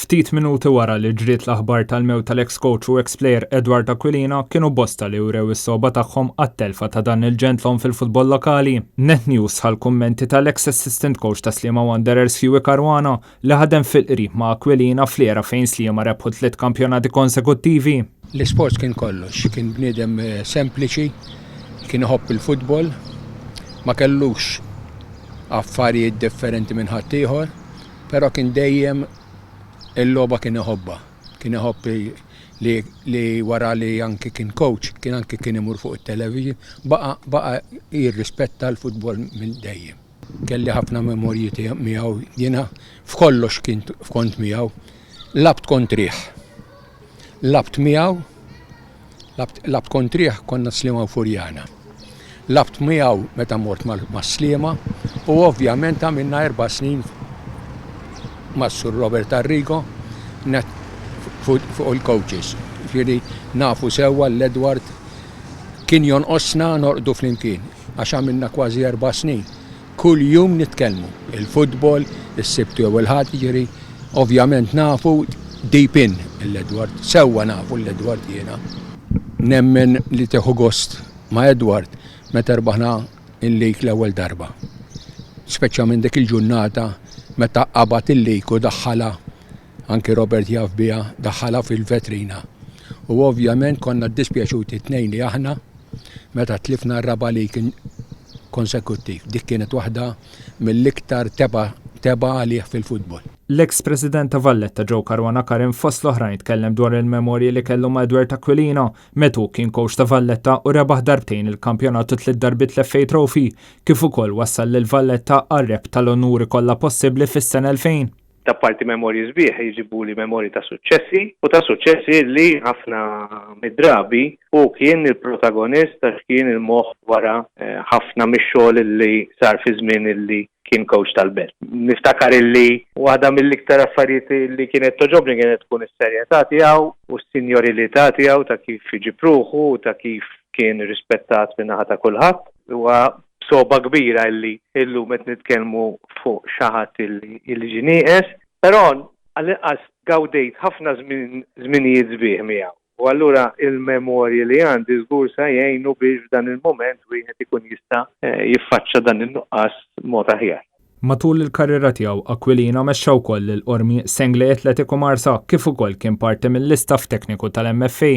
Ftit minuti wara li ġriet l-aħbar tal-mewt tal-ex coach u ex-player Edward Aquilina kienu bosta li wrew is-soba tagħhom għat-telfa ta' dan il-ġentlon fil-futbol lokali. Net news għall-kummenti tal-ex assistant coach ta' Sliema Wanderers Hughie Caruana li ħadem fil-qrib ma' Aquilina fl-era fejn Sliema rebħu 3 kampjonati konsekuttivi. L-isport kien kollox, kien bniedem sempliċi, kien iħobb il-futbol, ma kellux affarijiet differenti minn ħadd ieħor, però kien dejjem il-logħba kien iħobba. Kien iħobb li wara li anke kien coach, kien imur fuq it-television, baqa jirrispetta l-futbol minn dejjem. Kelli ħafna memorji miegħu, jiena f'kollox kont miegħu. Labt kontrih. Labt miegħu, labt kontrih konna Sliema u Furjana. Labt miegħu meta mort ma' Sliema u ovvjament għamilna 4 snin ma' Sur Robert Arrigo fuq il-coaches. Ġieli nafu sewwa l-Edward kien jonqosna norqdu flimkien għax għamilna kważi 4 snin. Kull jum nitkellmu il-futbol, is-sibtu jew il-ħadd jiġri ovvjament nafu deep in l-Edward, sewwa nafu l-Edward jiena. Nemmen li teħu gost ma' Edward meta rbaħna il-lejk l-ewwel darba. Speċjalment dik il-ġurnata meta qabad il-lejk u daħħala anke Robert jaf biha daħħala fil-vetrina. U ovvjament konna ddispjaċuti tnejn li aħna meta tlifna r-raba' lejk konsekuttiv. Dik kienet waħda mill-iktar teba għalih fil-futbol. L-ex-president ta' Valletta Joe Caruana Karim fost l-oħrajn tkellem dwar il-memorji li kellu ma' Edward Aquilina metu kien coach ta' Valletta u rebaħ darbtejn il-kampjonatu 3 darbit l-FA Trophy kif ukoll wassal lil Valletta għar-reb tal-onuri kollha possibbli fis-sena 2000. Ta' parti memorji sbieħ jiġibu li memorji ta' suċċessi u ta' suċċessi li ħafna mid-drabi u kien il-protagonist għax kien il-moħħ wara ħafna mix-xogħol li sar fi żmien illi kien coach tal-Belt. Niftakar illi waħda mill-iktar affarijiet li kienet toġobni kienet tkun is-serjetà tiegħu u s-sinjorilità tiegħu ta' kif jiġipruħu u ta' kif kien rispettat minn naħa ta' kulħadd. Huwa soba kbira illi illum qed nitkellmu fuq xi ħadd illi ġie nieqes, però għall-inqas gawdejt ħafna żminijiet sbieħ miegħu. U allura il-memorji li għandi żgur sa jgħinu biex f'dan il-moment wieħed ikun jista' jiffaċċja dan in-nuqqas mod aħjar. Matul il-karriera tiegħu Aquilina mexxa wkoll il-qormi Sengli Atletico Marsa kif ukoll kien parti mill-istaff tekniku tal-MFA.